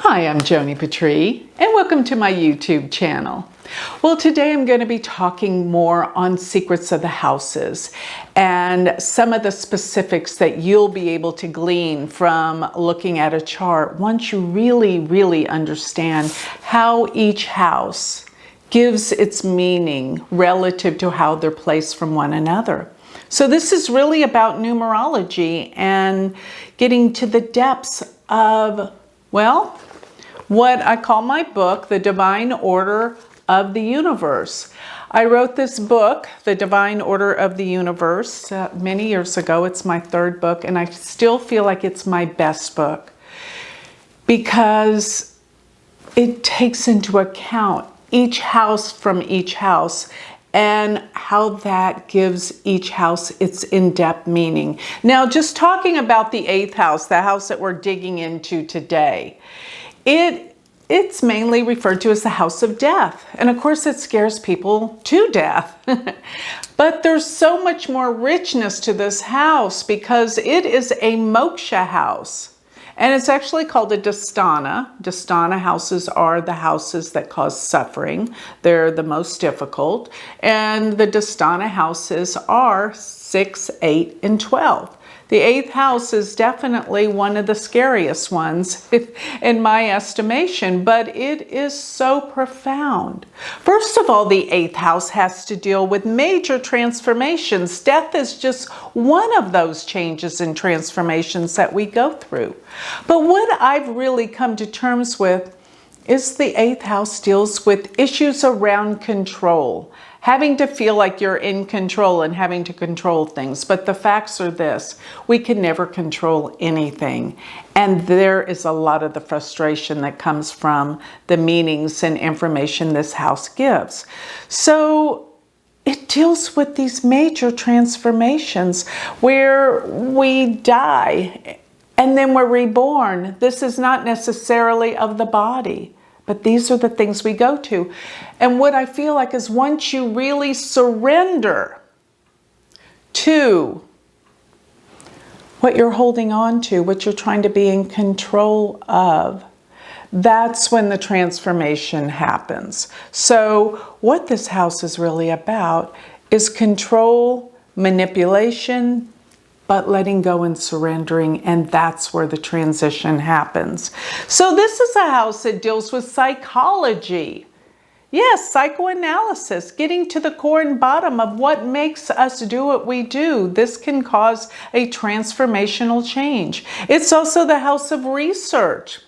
Hi, I'm Joni Patry, and welcome to my YouTube channel. Well, today I'm going to be talking more on secrets of the houses and some of the specifics that you'll be able to glean from looking at a chart once you really understand how each house gives its meaning relative to how they're placed from one another. So this is really about numerology and getting to the depths of, well, what I call my book, The Divine Order of the Universe. I wrote this book, The Divine Order of the Universe, many years ago. It's my third book, and I still feel like it's my best book because it takes into account each house from each house and how that gives each house its in-depth meaning. Now, just talking about the 8th house, the house that we're digging into today, it's mainly referred to as the house of death. And of course, it scares people to death. But there's so much more richness to this house because it is a moksha house. And it's actually called a dastana. Dastana houses are the houses that cause suffering. They're the most difficult. And the dastana houses are 6, 8, and 12. The 8th house is definitely one of the scariest ones in my estimation, but it is so profound. First of all, the 8th house has to deal with major transformations. Death is just one of those changes and transformations that we go through. But what I've really come to terms with is the 8th house deals with issues around control. Having to feel like you're in control and having to control things. But the facts are this: we can never control anything. And there is a lot of the frustration that comes from the meanings and information this house gives. So it deals with these major transformations where we die and then we're reborn. This is not necessarily of the body, but these are the things we go to. And what I feel like is once you really surrender to what you're holding on to, what you're trying to be in control of, that's when the transformation happens. So what this house is really about is control, manipulation, but letting go and surrendering, and that's where the transition happens. So this is a house that deals with psychology. Yes, psychoanalysis, getting to the core and bottom of what makes us do what we do. This can cause a transformational change. It's also the house of research,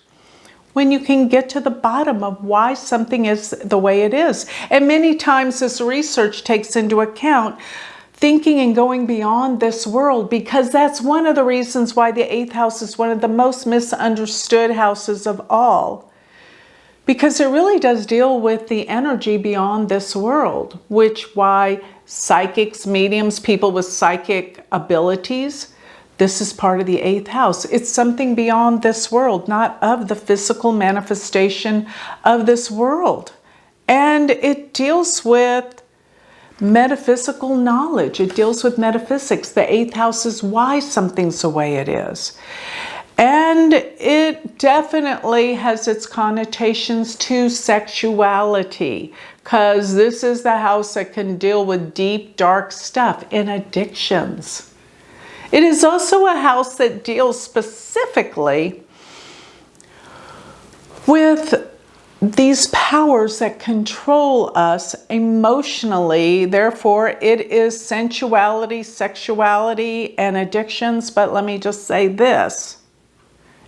when you can get to the bottom of why something is the way it is. And many times this research takes into account thinking and going beyond this world, because that's one of the reasons why the 8th house is one of the most misunderstood houses of all. Because it really does deal with the energy beyond this world, which why psychics, mediums, people with psychic abilities, this is part of the 8th house. It's something beyond this world, not of the physical manifestation of this world. And it deals with metaphysical knowledge. It deals with metaphysics. The 8th house is why something's the way it is. And it definitely has its connotations to sexuality, because this is the house that can deal with deep, dark stuff and addictions. It is also a house that deals specifically with these powers that control us emotionally. Therefore, it is sensuality, sexuality, and addictions. But let me just say this.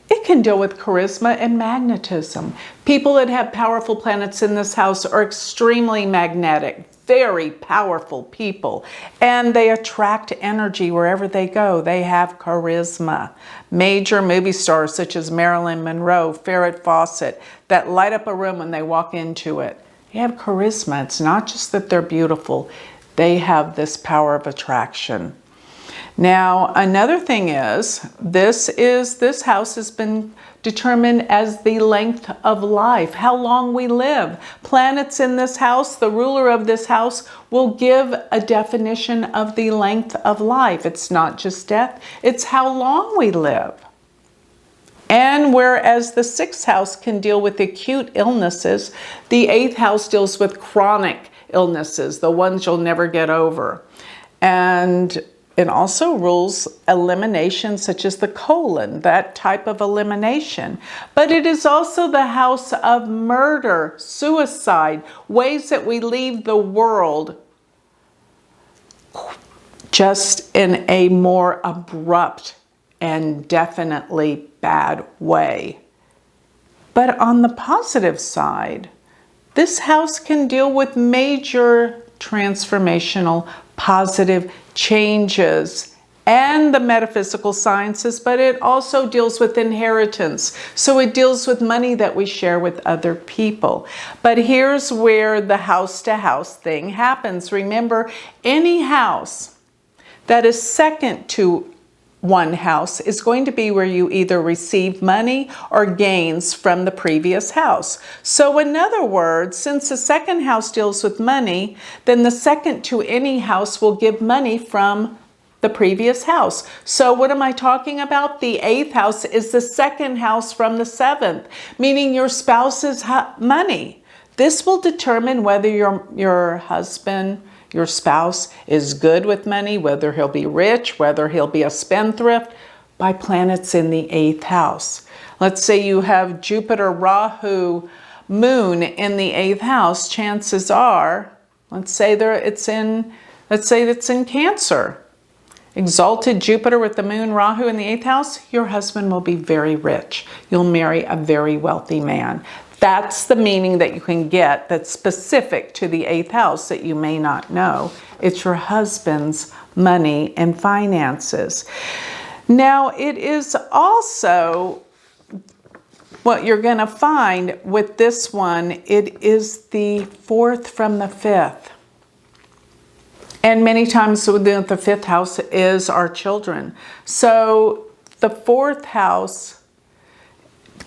It can deal with charisma and magnetism. People that have powerful planets in this house are extremely magnetic, very powerful people, and they attract energy wherever they go. They have charisma. Major movie stars such as Marilyn Monroe, Farrah Fawcett, that light up a room when they walk into it. They have charisma. It's not just that they're beautiful. They have this power of attraction. Now, another thing is, this house has been determined as the length of life, how long we live. Planets in this house, the ruler of this house, will give a definition of the length of life. It's not just death, it's how long we live. And whereas the 6th house can deal with acute illnesses, the 8th house deals with chronic illnesses, the ones you'll never get over. And it also rules elimination, such as the colon, that type of elimination. But it is also the house of murder, suicide, ways that we leave the world just in a more abrupt and definitely bad way. But on the positive side, this house can deal with major transformational positive changes and the metaphysical sciences, but it also deals with inheritance. So it deals with money that we share with other people. But here's where the house-to-house thing happens. Remember, any house that is second to one house is going to be where you either receive money or gains from the previous house. So in other words, since the second house deals with money, then the second to any house will give money from the previous house. So what am I talking about? The 8th house is the second house from the 7th, meaning your spouse's money. This will determine whether your husband, your spouse is good with money, whether he'll be rich, whether he'll be a spendthrift, by planets in the 8th house. Let's say you have Jupiter, Rahu, Moon in the 8th house. Chances are, let's say it's in Cancer. Exalted Jupiter with the Moon, Rahu in the 8th house, your husband will be very rich. You'll marry a very wealthy man. That's the meaning that you can get that's specific to the 8th house that you may not know. It's your husband's money and finances. Now, it is also what you're going to find with this one. It is the 4th from the 5th. And many times the 5th house is our children. So the 4th house,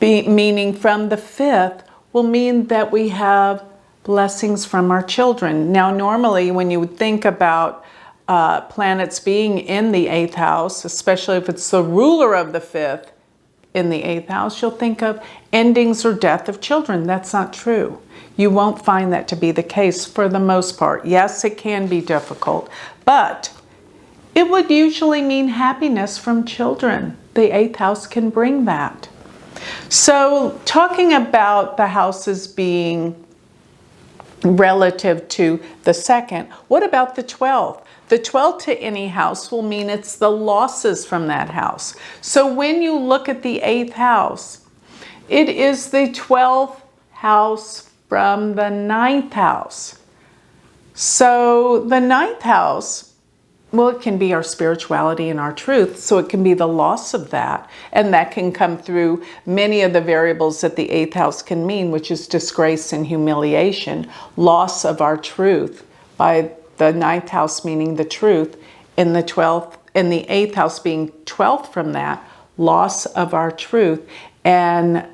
meaning from the 5th, will mean that we have blessings from our children. Now, normally when you would think about planets being in the 8th house, especially if it's the ruler of the 5th in the 8th house, you'll think of endings or death of children. That's not true. You won't find that to be the case for the most part. Yes, it can be difficult, but it would usually mean happiness from children. The 8th house can bring that. So talking about the houses being relative to the 2nd, what about the 12th? The 12th to any house will mean it's the losses from that house. So when you look at the 8th house, it is the 12th house from the 9th house. So the 9th house, well, it can be our spirituality and our truth, so it can be the loss of that. And that can come through many of the variables that the 8th house can mean, which is disgrace and humiliation, loss of our truth, by the 9th house meaning the truth, in the 12th, in the 8th house being 12th from that, loss of our truth and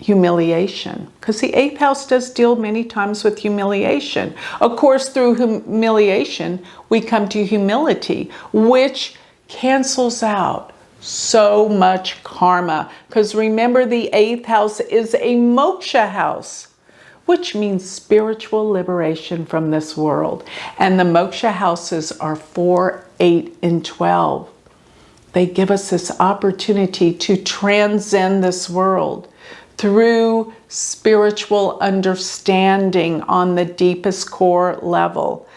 humiliation, because the 8th house does deal many times with humiliation. Of course, through humiliation, we come to humility, which cancels out so much karma. Because remember, the 8th house is a moksha house, which means spiritual liberation from this world. And the moksha houses are 4, 8, and 12. They give us this opportunity to transcend this world through spiritual understanding on the deepest core level.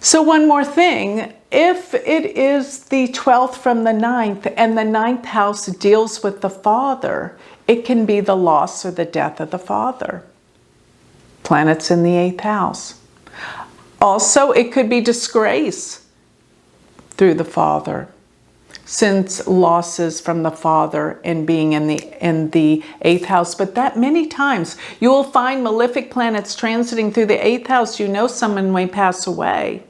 So one more thing, if it is the 12th from the 9th and the 9th house deals with the father, it can be the loss or the death of the father. Planets in the 8th house. Also, it could be disgrace through the father, since losses from the father and being in the 8th house. But that many times you will find malefic planets transiting through the 8th house. You know someone may pass away.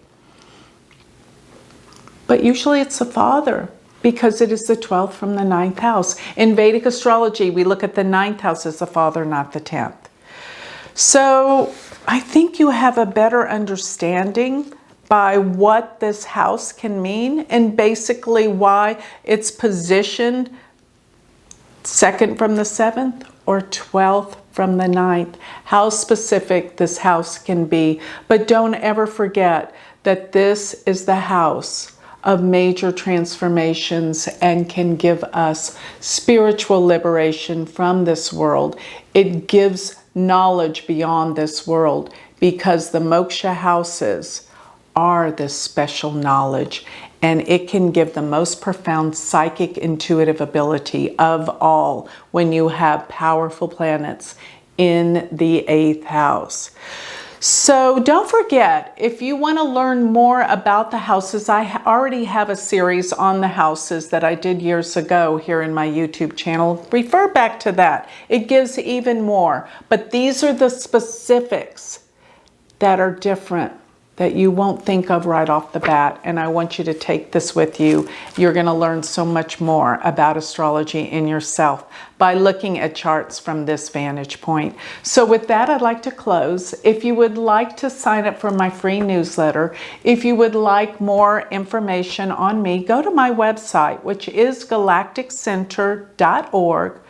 But usually it's the father, because it is the 12th from the 9th house. In Vedic astrology, we look at the 9th house as the father, not the 10th. So I think you have a better understanding by what this house can mean, and basically why it's positioned 2nd from the 7th, or 12th from the 9th. How specific this house can be. But don't ever forget that this is the house of major transformations and can give us spiritual liberation from this world. It gives knowledge beyond this world, because the moksha houses are this special knowledge, and it can give the most profound psychic intuitive ability of all when you have powerful planets in the 8th house. So don't forget, if you want to learn more about the houses, I already have a series on the houses that I did years ago here in my YouTube channel. Refer back to that. It gives even more. But these are the specifics that are different, that you won't think of right off the bat. And I want you to take this with you. You're going to learn so much more about astrology in yourself by looking at charts from this vantage point. So with that, I'd like to close. If you would like to sign up for my free newsletter, if you would like more information on me, go to my website, which is galacticcenter.org.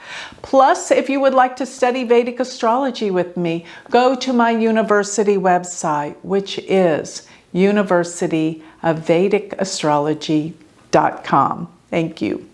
Plus, if you would like to study Vedic astrology with me, go to my university website, which is University of Vedic Astrology.com. Thank you.